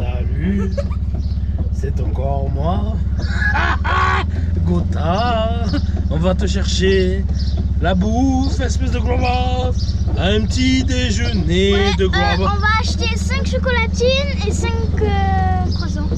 Salut, c'est encore moi. Gotha, on va te chercher la bouffe, espèce de gros boss. Un petit déjeuner de gros boss. On va acheter 5 chocolatines et 5 croissants.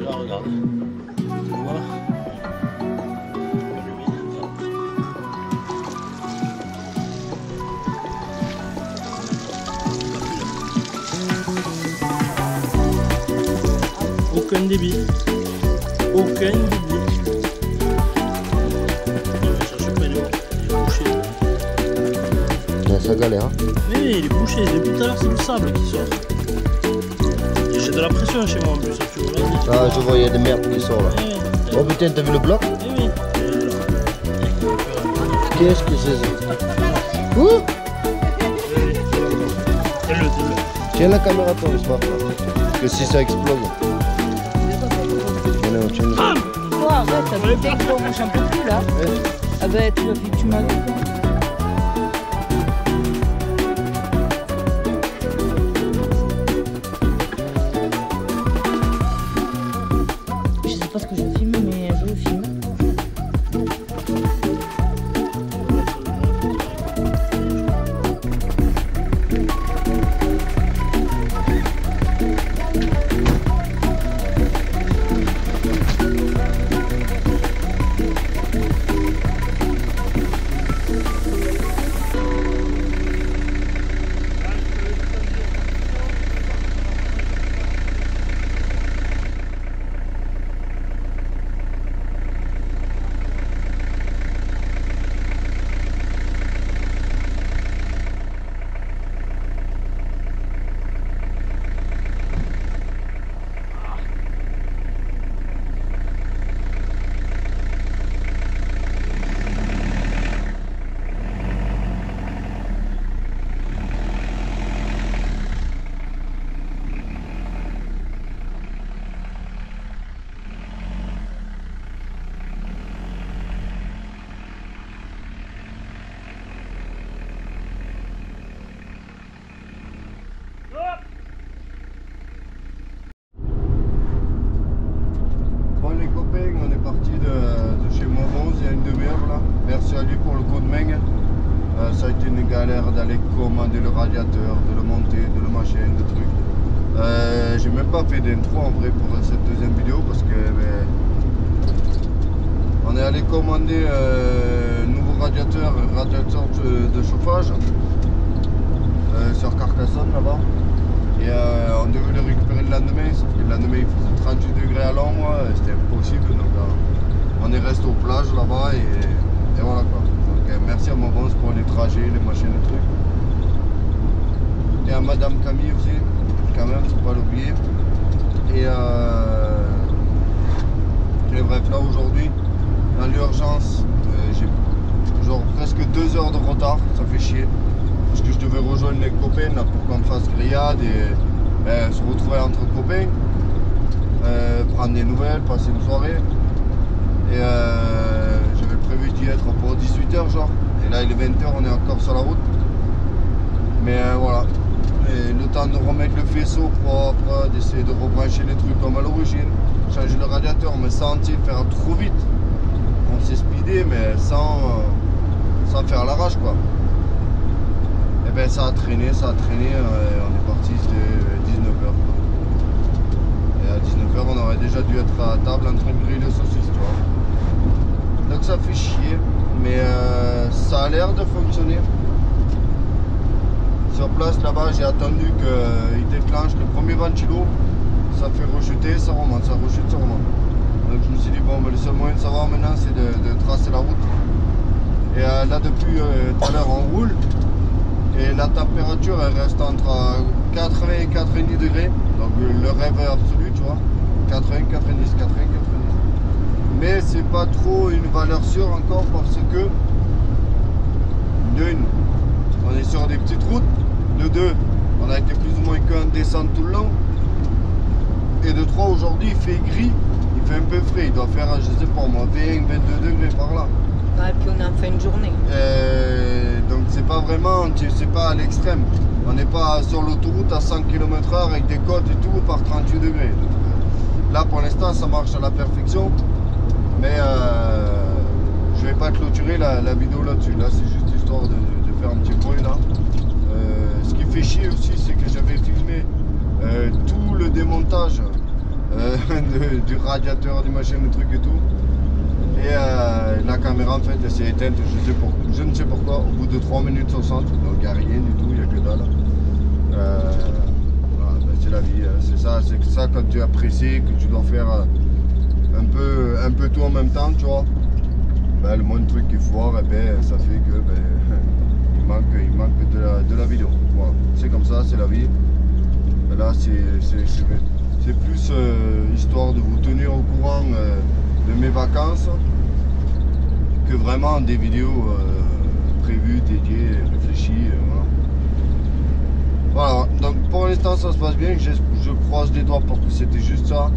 Regarde. Voilà. Aucun débit. Aucun débit. Ça galère. Hein. Oui, il est bouché. Depuis tout à l'heure, c'est le sable qui sort. Et j'ai de la pression chez moi en plus. Tu vois, ah, je vois, il y a des merdes qui sortent là. Oh putain, t'as vu le bloc? Oui. Qu'est-ce que c'est ça? Ouh! Tiens la caméra, toi, le smart là. Parce que si ça explose. Tiens-le. Toi, arrête, dès que tu bouges un peu plus là. Ah ben, tu m'as vu. Parce que je filme, mais je le filme. On est parti de chez Morons il y a une demi-heure là. Merci à lui pour le coup de main. Ça a été une galère d'aller commander le radiateur, de le monter, de le machin, de trucs. J'ai même pas fait d'intro en vrai pour cette deuxième vidéo parce que on est allé commander un nouveau radiateur de chauffage sur Carcassonne là-bas. Et on devait le récupérer le lendemain, sauf que le lendemain il faisait 38 degrés à l'ombre, c'était impossible. Donc on est resté aux plages là-bas et voilà quoi. Donc merci à Morons pour les trajets, les machines, les trucs. Et à Madame Camille aussi, quand même, faut pas l'oublier. Et dans l'urgence, j'ai genre presque 2 heures de retard, ça fait chier. Parce que je devais rejoindre les copains là, pour qu'on fasse grillade et se retrouver entre copains, prendre des nouvelles, passer une soirée. Et j'avais prévu d'y être pour 18 h genre. Et là il est 20 h, on est encore sur la route. Mais voilà. Et le temps de remettre le faisceau propre, d'essayer de rebrancher les trucs comme à l'origine, changer le radiateur, mais sans faire trop vite. On s'est speedé, mais sans faire l'arrache quoi. Et ben ça a traîné, on est parti, c'était 19 h. Et à 19 h, on aurait déjà dû être à table en train de griller les saucisses, tu vois. Donc ça fait chier, mais ça a l'air de fonctionner. Sur place là-bas, j'ai attendu qu'il déclenche le premier ventilo, ça fait rejeter, ça remonte, ça rechute, ça remonte. Donc je me suis dit bon, mais le seul moyen de savoir maintenant c'est de tracer la route. Et là depuis tout à l'heure on roule et la température elle reste entre 80 et 90 degrés, donc le rêve absolu tu vois, 80, 90, 80, 90. Mais c'est pas trop une valeur sûre encore parce que d'une, on est sur des petites routes. De 2, on a été plus ou moins qu'en descente tout le long. Et de 3, aujourd'hui il fait gris, il fait un peu frais, il doit faire, je sais pas moi, 20, 22 degrés par là. Ouais, et puis on est en fin de journée. Donc c'est pas vraiment, c'est pas à l'extrême. On n'est pas sur l'autoroute à 100 km/h avec des côtes et tout par 38 degrés. Donc, là pour l'instant ça marche à la perfection. Mais je vais pas clôturer la vidéo là-dessus. Là c'est juste histoire de faire un petit bruit là. Ce qui fait chier aussi, c'est que j'avais filmé tout le démontage du radiateur, du machin, du truc et tout. Et la caméra en fait elle s'est éteinte, je ne sais pourquoi, au bout de 3 minutes 60. Donc il n'y a rien du tout, il n'y a que dalle. Voilà, ben, c'est la vie, c'est ça quand tu es pressé, que tu dois faire un peu tout en même temps, tu vois. Ben, le moins de trucs qui foirent, ben, ça fait que il manque de la vidéo. Voilà, c'est comme ça, c'est la vie. Et là, c'est plus histoire de vous tenir au courant de mes vacances que vraiment des vidéos prévues, dédiées, réfléchies. Voilà, donc pour l'instant ça se passe bien. Je croise les doigts pour que c'était juste ça.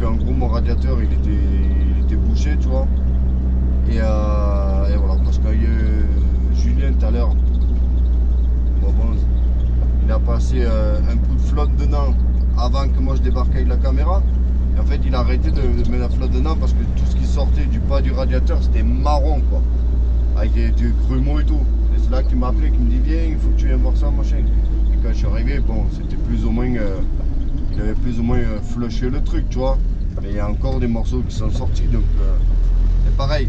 Qu'en gros mon radiateur il était bouché, tu vois. Et voilà, parce que Julien tout à l'heure, il a passé un coup de flotte dedans avant que moi je débarque avec la caméra. Et en fait il a arrêté de mettre la flotte dedans parce que tout ce qui sortait du bas du radiateur c'était marron quoi. Avec du grumeaux et tout. Et c'est là qu'il m'a appelé, qu'il me dit viens, il faut que tu viennes voir ça machin. Et quand je suis arrivé, bon c'était plus ou moins, il avait plus ou moins flushé le truc tu vois. Mais il y a encore des morceaux qui sont sortis donc c'est pareil.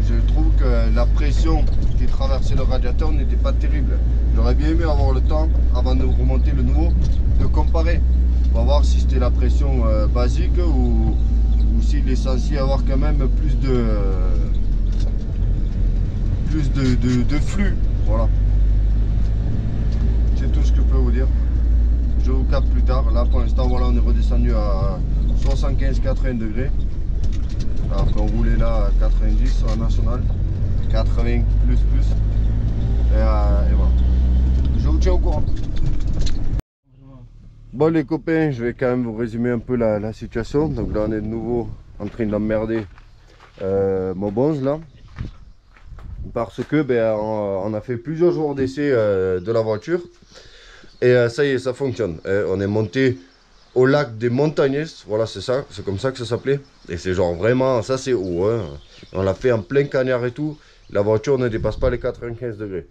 Je trouve que la pression qui traversait le radiateur n'était pas terrible. J'aurais bien aimé avoir le temps, avant de remonter le nouveau, de comparer. Pour voir si c'était la pression basique ou s'il est censé avoir quand même plus de flux. Voilà. C'est tout ce que je peux vous dire. Je vous capte plus tard. Là pour l'instant, voilà, on est redescendu à 75-80 degrés. Alors qu'on roulait là à 90 sur la nationale, 80 plus. Et voilà. Je vous tiens au courant. Bon les copains, je vais quand même vous résumer un peu la situation. Donc là on est de nouveau en train d'emmerder mon bonze là. Parce que on a fait plusieurs jours d'essai de la voiture. Et ça y est, ça fonctionne. On est monté au lac des Montagnes, voilà c'est ça, c'est comme ça que ça s'appelait. Et c'est genre vraiment, ça c'est haut, hein. On l'a fait en plein cagnard et tout. La voiture ne dépasse pas les 95 degrés.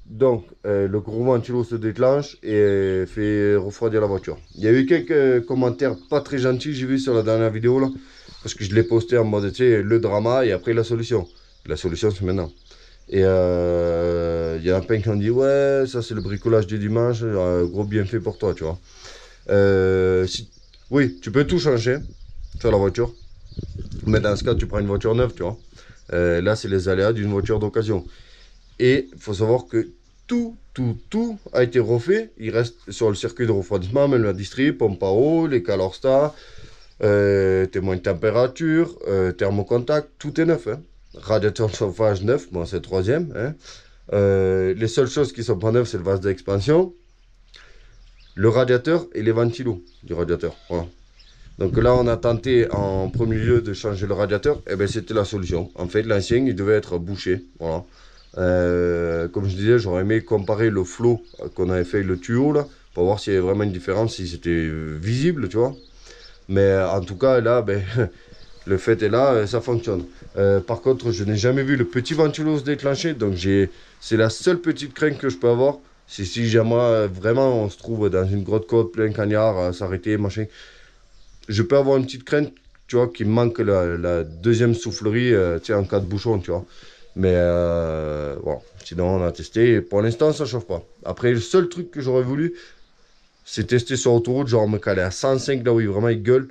Donc le gros ventilo se déclenche et fait refroidir la voiture. Il y a eu quelques commentaires pas très gentils, j'ai vu sur la dernière vidéo là. Parce que je l'ai posté en mode, tu sais, le drama et après la solution. La solution c'est maintenant. Et il y en a plein qui ont dit, ouais, ça c'est le bricolage du dimanche, gros bienfait pour toi, tu vois. Oui, tu peux tout changer sur la voiture, mais dans ce cas tu prends une voiture neuve, tu vois. Là c'est les aléas d'une voiture d'occasion. Et il faut savoir que tout a été refait. Il reste sur le circuit de refroidissement, même la distrie, pompe à eau, les calorstats, témoin de température, thermocontact, tout est neuf. Hein. Radiateur de chauffage neuf, bon c'est le troisième. Hein. Les seules choses qui sont pas neuves, c'est le vase d'expansion, le radiateur et les ventilos du radiateur. Voilà. Donc là, on a tenté en premier lieu de changer le radiateur, et bien c'était la solution. En fait, l'ancien, il devait être bouché. Voilà. Comme je disais, j'aurais aimé comparer le flot qu'on avait fait, le tuyau là, pour voir s'il y avait vraiment une différence, si c'était visible, tu vois. Mais en tout cas, là, ben, le fait est là, ça fonctionne. Par contre, je n'ai jamais vu le petit ventilo se déclencher, donc c'est la seule petite crainte que je peux avoir. C'est si jamais vraiment on se trouve dans une grotte côte, plein cagnard, s'arrêter, machin. Je peux avoir une petite crainte, tu vois, qui manque la deuxième soufflerie, tu sais, en cas de bouchon, tu vois. Mais bon, sinon on a testé et pour l'instant ça chauffe pas. Après, le seul truc que j'aurais voulu, c'est tester sur autoroute, genre me caler à 105 là où vraiment il gueule,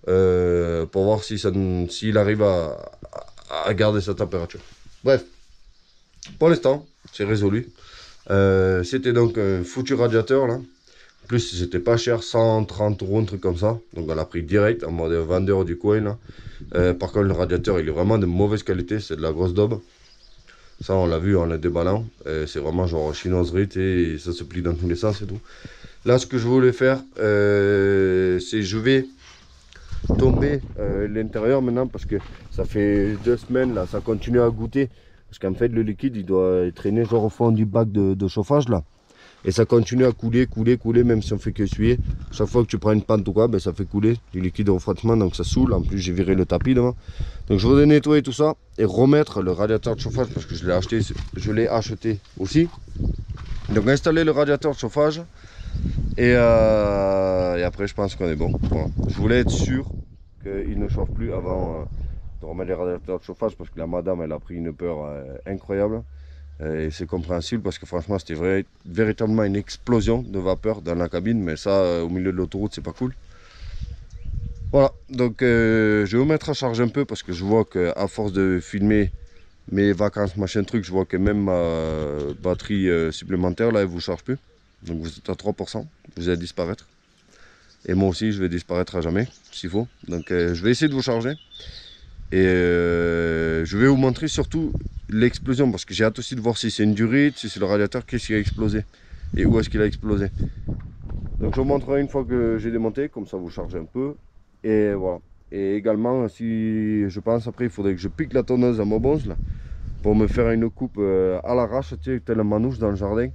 pour voir s'il arrive à garder sa température. Bref, pour l'instant, c'est résolu. C'était donc un foutu radiateur là. En plus, c'était pas cher, 130 €, un truc comme ça. Donc on l'a pris direct en mode vendeur du coin là. Par contre, le radiateur il est vraiment de mauvaise qualité, c'est de la grosse daube. Ça, on l'a vu en le déballant. C'est vraiment genre chinoiserie et ça se plie dans tous les sens et tout. Là, ce que je voulais faire, c'est je vais tomber l'intérieur maintenant parce que ça fait 2 semaines là, ça continue à goûter. Parce qu'en fait, le liquide il doit traîner genre au fond du bac de chauffage là. Et ça continue à couler, même si on fait que essuyer. Chaque fois que tu prends une pente ou quoi, ben ça fait couler du liquide de refroidissement, donc ça saoule. En plus, j'ai viré le tapis devant. Donc je voudrais nettoyer tout ça et remettre le radiateur de chauffage parce que je l'ai acheté aussi. Donc installer le radiateur de chauffage et après je pense qu'on est bon. Voilà. Je voulais être sûr qu'il ne chauffe plus avant de remettre les radiateurs de chauffage parce que la madame elle a pris une peur incroyable. Et c'est compréhensible parce que franchement c'était véritablement une explosion de vapeur dans la cabine, mais ça au milieu de l'autoroute c'est pas cool. Voilà, donc je vais vous mettre à charge un peu parce que je vois qu'à force de filmer mes vacances machin truc, je vois que même ma batterie supplémentaire là elle vous charge plus. Donc vous êtes à 3%, vous allez disparaître. Et moi aussi je vais disparaître à jamais s'il faut. Donc je vais essayer de vous charger. Et je vais vous montrer surtout l'explosion parce que j'ai hâte aussi de voir si c'est une durite, si c'est le radiateur, qu'est-ce qui a explosé et où est-ce qu'il a explosé. Donc je vous montrerai une fois que j'ai démonté, comme ça vous chargez un peu. Et voilà. Et également, si je pense après, il faudrait que je pique la tonneuse à Mobonze là, pour me faire une coupe à l'arrache, tu sais, tel un manouche dans le jardin.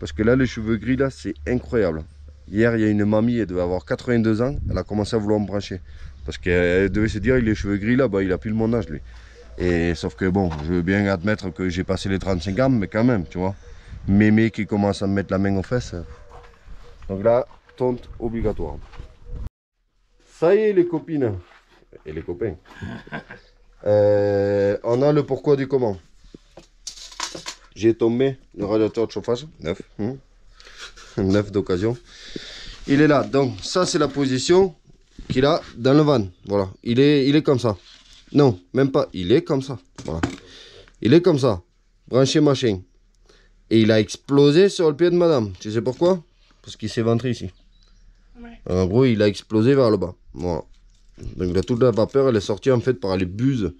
Parce que là, les cheveux gris là, c'est incroyable. Hier, il y a une mamie, elle devait avoir 82 ans, elle a commencé à vouloir me brancher. Parce qu'elle devait se dire, il a les cheveux gris là, bah, il a plus mon âge lui. Et sauf que bon, je veux bien admettre que j'ai passé les 35 ans, mais quand même, tu vois. Mémé qui commence à me mettre la main aux fesses. Donc là, tonte obligatoire. Ça y est les copines et les copains. On a le pourquoi du comment. J'ai tombé le radiateur de chauffage, neuf. Neuf d'occasion. Il est là, donc ça c'est la position qu'il a dans le van. Voilà, il est comme ça. Non, même pas, il est comme ça. Voilà. Il est comme ça, branché machin. Et il a explosé sur le pied de madame. Tu sais pourquoi? Parce qu'il s'est ventré ici. Ouais. En gros, il a explosé vers le bas. Voilà. Donc là, toute la vapeur, elle est sortie en fait par les buses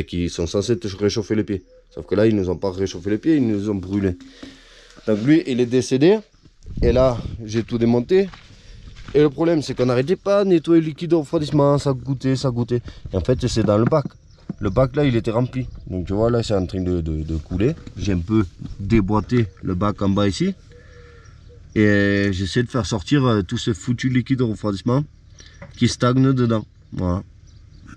qui sont censées te réchauffer les pieds. Sauf que là, ils ne nous ont pas réchauffé les pieds, ils nous ont brûlés. Donc lui, il est décédé. Et là, j'ai tout démonté. Et le problème, c'est qu'on n'arrêtait pas de nettoyer le liquide de refroidissement, ça goûtait. Et en fait, c'est dans le bac. Le bac, là, il était rempli. Donc, tu vois, là, c'est en train de couler. J'ai un peu déboîté le bac en bas ici. Et j'essaie de faire sortir tout ce foutu liquide de refroidissement qui stagne dedans. Voilà.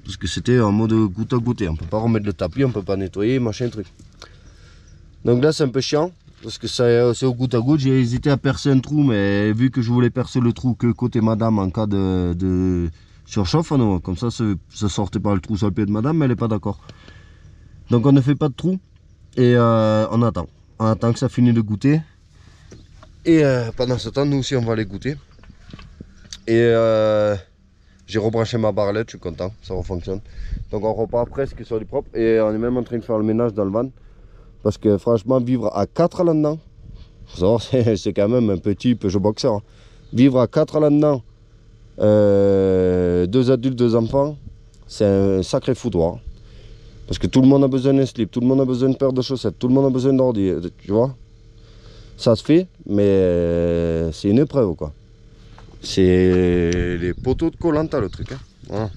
Parce que c'était en mode goutte à goutte. On ne peut pas remettre le tapis, on ne peut pas nettoyer, machin, truc. Donc là, c'est un peu chiant. Parce que c'est au goutte à goutte, j'ai hésité à percer un trou, mais vu que je voulais percer le trou que côté madame en cas de surchauffe, non, comme ça sortait pas le trou sur le pied de madame, mais elle n'est pas d'accord. Donc on ne fait pas de trou et on attend que ça finisse de goûter. Et pendant ce temps, nous aussi on va aller goûter. Et j'ai rebranché ma barrelette, je suis content, ça refonctionne. Donc on repart presque sur du propre et on est même en train de faire le ménage dans le van. Parce que franchement, vivre à 4 là-dedans, c'est quand même un petit Peugeot Boxer. Vivre à 4 là-dedans, 2 adultes, 2 enfants, c'est un sacré foutoir. Parce que tout le monde a besoin d'un slip, tout le monde a besoin d'une paire de chaussettes, tout le monde a besoin d'ordi, tu vois. Ça se fait, mais c'est une épreuve quoi. C'est les poteaux de Koh-Lanta le truc. Hein. Voilà.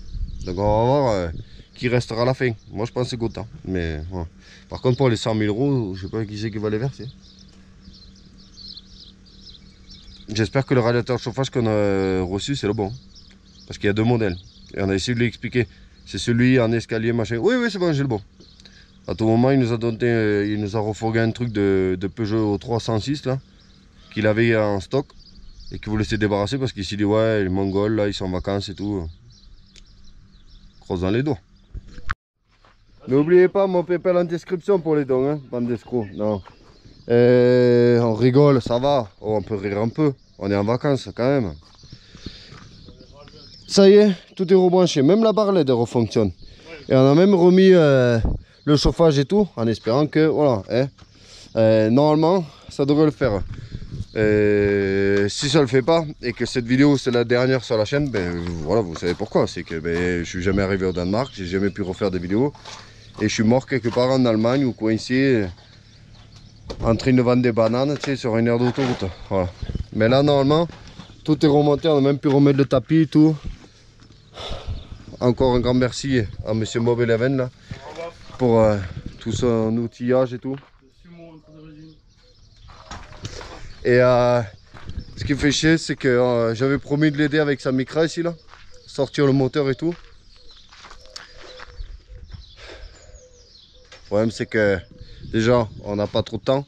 Donc on va voir qui restera à la fin. Moi je pense que c'est Gaudin. Mais voilà. Par contre pour les 100 000 €, je sais pas qui c'est qui va les verser. J'espère que le radiateur de chauffage qu'on a reçu c'est le bon. Parce qu'il y a 2 modèles. Et on a essayé de lui expliquer. C'est celui en escalier machin. Oui oui c'est bon, j'ai le bon. À tout moment il nous a donné, il nous a refourgué un truc de Peugeot 306 là. Qu'il avait en stock. Et qu'il voulait se débarrasser parce qu'il s'est dit ouais les Mongols là ils sont en vacances et tout. Croise dans les doigts. N'oubliez pas mon PayPal en description pour les dons, hein, bande d'escrocs. Non. On rigole, ça va. Oh, on peut rire un peu. On est en vacances quand même. Ça y est, tout est rebranché. Même la barre LED refonctionne. Et on a même remis le chauffage et tout. En espérant que, voilà. Hein, normalement, ça devrait le faire. Si ça le fait pas et que cette vidéo c'est la dernière sur la chaîne, ben voilà, vous savez pourquoi. C'est que ben, je suis jamais arrivé au Danemark, j'ai jamais pu refaire des vidéos. Et je suis mort quelque part en Allemagne ou coincé en train de vendre des bananes, tu sais, sur une aire d'autoroute. Voilà. Mais là, normalement, tout est remonté. On a même pu remettre le tapis et tout. Encore un grand merci à monsieur Bob Eleven là pour tout son outillage et tout. Et ce qui me fait chier, c'est que j'avais promis de l'aider avec sa Micra ici là, sortir le moteur et tout. Le problème c'est que déjà on n'a pas trop de temps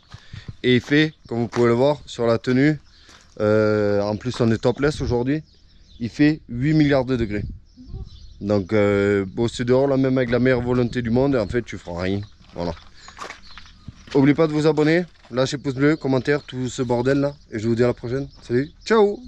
et il fait, comme vous pouvez le voir sur la tenue, en plus on est topless aujourd'hui, il fait 8 milliards de degrés. Donc bosser dehors là même avec la meilleure volonté du monde, en fait tu feras rien. Voilà. N'oubliez pas de vous abonner, lâchez pouce bleu, commentaire, tout ce bordel là, et je vous dis à la prochaine. Salut, ciao!